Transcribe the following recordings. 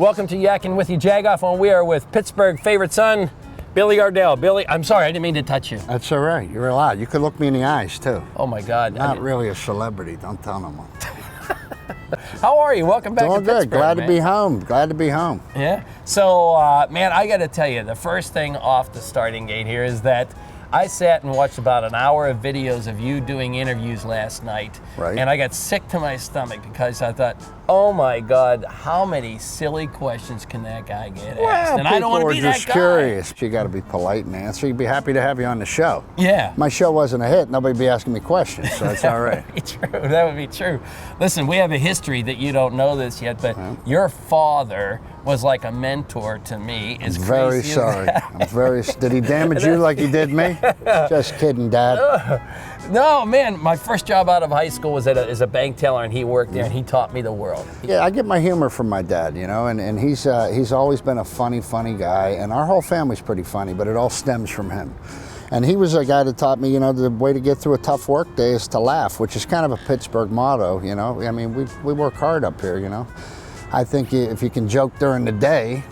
Welcome to Yakkin with you, Jagoff, and we are with Pittsburgh favorite son, Billy Gardell. Billy, I'm sorry, I didn't mean to touch you. That's all right. You're allowed. You could look me in the eyes, too. Oh, my God. Not really a celebrity. Don't tell no one. How are you? Welcome back to Pittsburgh. Doing good. Glad man. to be home. Glad to be home. Yeah? So, man, I got to tell you, the first thing off the starting gate here is that I sat and watched about an hour of videos of you doing interviews last night. Right. And I got sick to my stomach because I thought, oh my God, how many silly questions can that guy get asked? And I don't want to be that guy. People are just curious. You got to be polite and answer. You'd be happy to have you on the show. Yeah. My show wasn't a hit. Nobody'd be asking me questions, so that's all right. That would be true. That would be true. Listen, we have a history that you don't know this yet, but your father was like a mentor to me. I'm very sorry. Did he damage you like he did me? Just kidding, Dad. No, man, my first job out of high school was as a bank teller, and he worked there, and he taught me the world. Yeah, I get my humor from my dad, you know, and he's always been a funny guy, and our whole family's pretty funny, but it all stems from him. And he was a guy that taught me, you know, the way to get through a tough work day is to laugh, which is kind of a Pittsburgh motto, you know. I mean, we work hard up here, you know. I think if you can joke during the day,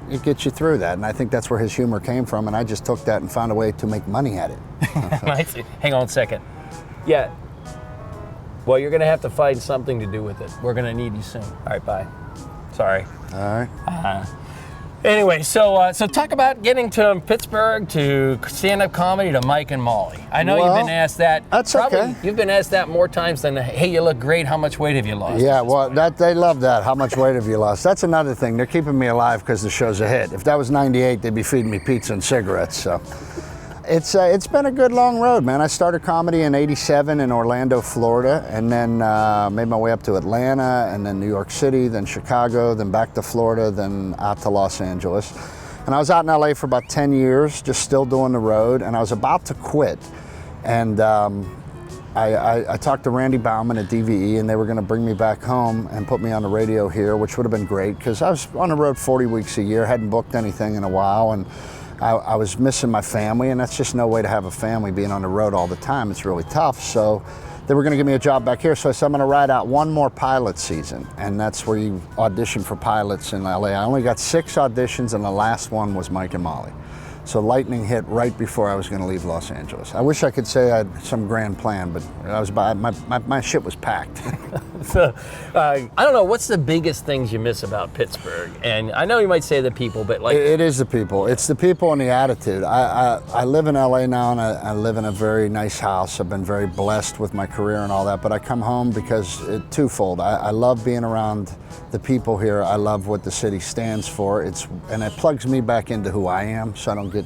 it gets you through that, and I think that's where his humor came from, and I just took that and found a way to make money at it. Hang on a second. Yeah. Well, you're going to have to find something to do with it. We're going to need you soon. All right, bye. Sorry. All right. Anyway, so talk about getting to Pittsburgh, to stand-up comedy, to Mike and Molly. I know you've been asked that. That's okay. You've been asked that more times than, hey, you look great, how much weight have you lost? Yeah, well, they love that. How much weight have you lost? That's another thing. They're keeping me alive because the show's a hit. If that was 98, they'd be feeding me pizza and cigarettes, so. It's been a good long road, man. I started comedy in '87 in Orlando, Florida, and then made my way up to Atlanta, and then New York City, then Chicago, then back to Florida, then out to Los Angeles. And I was out in LA for about 10 years, just still doing the road, and I was about to quit. And I talked to Randy Bauman at DVE, and they were going to bring me back home and put me on the radio here, which would have been great, because I was on the road 40 weeks a year, hadn't booked anything in a while, and I was missing my family, and that's just no way to have a family being on the road all the time. It's really tough. So they were going to give me a job back here. So I said, I'm going to ride out one more pilot season. And that's where you audition for pilots in LA. I only got 6 auditions, and the last one was Mike and Molly. So lightning hit right before I was going to leave Los Angeles. I wish I could say I had some grand plan, but my shit was packed. So, I don't know, what's the biggest things you miss about Pittsburgh? And I know you might say the people, but like... It is the people. It's the people and the attitude. I live in LA now, and I live in a very nice house. I've been very blessed with my career and all that, but I come home because twofold. I love being around the people here. I love what the city stands for. And it plugs me back into who I am, so I don't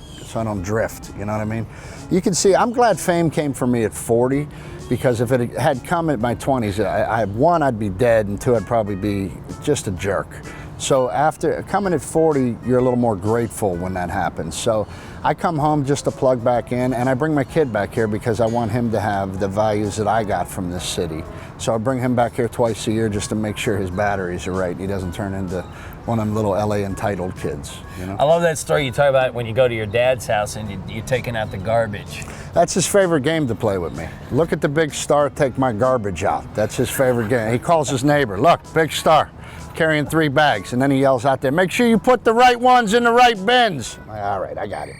drift, you know what I mean? You can see, I'm glad fame came for me at 40, because if it had come at my 20s, one, I'd be dead, and 2, I'd probably be just a jerk. So after coming at 40, you're a little more grateful when that happens. So I come home just to plug back in, and I bring my kid back here because I want him to have the values that I got from this city. So I bring him back here twice a year just to make sure his batteries are right and he doesn't turn into one of them little LA entitled kids, you know? I love that story you talk about when you go to your dad's house and you're taking out the garbage. That's his favorite game to play with me. Look at the big star take my garbage out. That's his favorite game. He calls his neighbor, look, big star, carrying 3 bags. And then he yells out there, make sure you put the right ones in the right bins. I'm like, all right, I got it.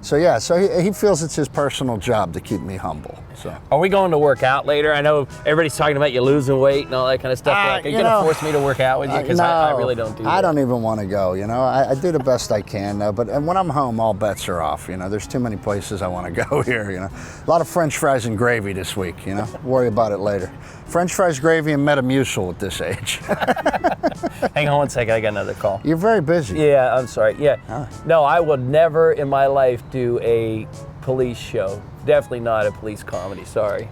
So yeah, so he feels it's his personal job to keep me humble. So. Are we going to work out later? I know everybody's talking about you losing weight and all that kind of stuff. Are you going to force me to work out with you? Because I really don't do that. I don't even want to go, you know. I do the best I can, but when I'm home, all bets are off, you know. There's too many places I want to go here, you know. A lot of French fries and gravy this week, you know. Worry about it later. French fries, gravy, and Metamucil at this age. Hang on one second, I got another call. You're very busy. Yeah, I'm sorry. Yeah. No, I would never in my life do a police show. Definitely not a police comedy. Sorry.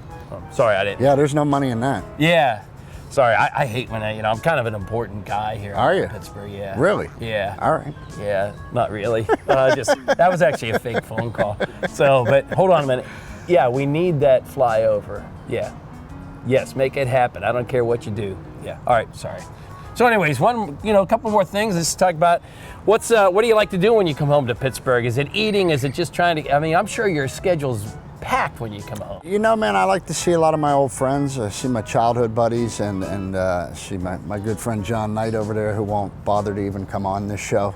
Sorry, I didn't. Yeah, there's no money in that. Yeah. Sorry, I hate when I'm kind of an important guy here in Pittsburgh, yeah. Really? Yeah. All right. Yeah, not really. That was actually a fake phone call. So, but hold on a minute. Yeah, we need that flyover. Yeah. Yes, make it happen. I don't care what you do. Yeah. All right, sorry. So anyways, a couple more things. Let's talk about what do you like to do when you come home to Pittsburgh? Is it eating? Is it just trying to, I'm sure your schedule's packed when you come home. You know, man, I like to see a lot of my old friends. I see my childhood buddies and see my good friend John Knight over there, who won't bother to even come on this show.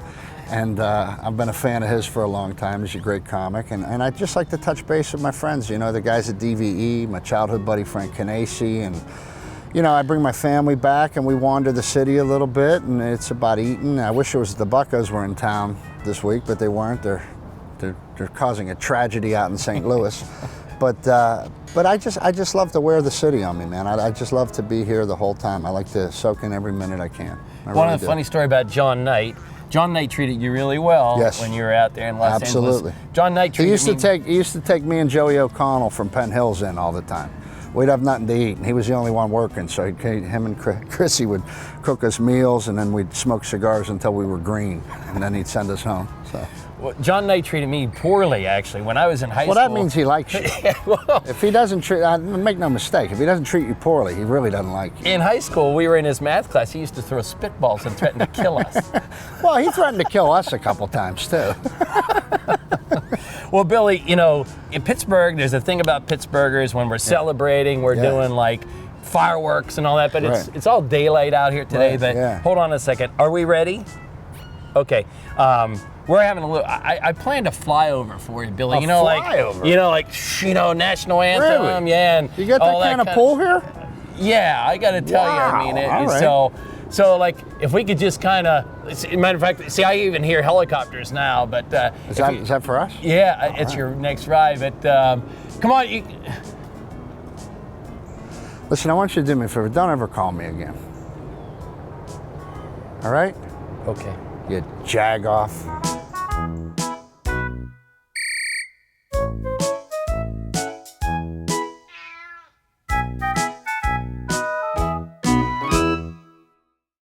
And I've been a fan of his for a long time. He's a great comic. And I just like to touch base with my friends, you know, the guys at DVE, my childhood buddy Frank Canesi, and you know, I bring my family back and we wander the city a little bit, and it's about eating. I wish it was the Buccos were in town this week, but they weren't. They're causing a tragedy out in St. Louis. But I just love to wear the city on me, man. I just love to be here the whole time. I like to soak in every minute I can. One of the funny story about John Knight. John Knight treated you really well when you were out there in Los Angeles. Absolutely. John Knight treated He used to take me and Joey O'Connell from Penn Hills in all the time. We'd have nothing to eat, and he was the only one working, so him and Chrissy would cook us meals, and then we'd smoke cigars until we were green, and then he'd send us home. So. Well, John Knight treated me poorly, actually, when I was in high school. Well, that means he likes you. Well, if he doesn't treat, make no mistake, if he doesn't treat you poorly, he really doesn't like you. In high school, we were in his math class. He used to throw spitballs and threaten to kill us. Well, he threatened to kill us a couple times, too. Well, Billy, you know, in Pittsburgh, there's a thing about Pittsburghers when we're celebrating, we're doing like fireworks and all that, but it's all daylight out here today. But hold on a second. Are we ready? Okay. We're having a little. I planned a flyover for you, Billy. You know, flyover? National anthem. Really? Yeah. And you got that kind of pull here? Yeah, I got to tell you. I mean, So, like, if we could just kind of, matter of fact, see, I even hear helicopters now, but... Is that for us? Yeah, it's your next ride, but come on. Listen, I want you to do me a favor. Don't ever call me again. All right? Okay. You Jagoff.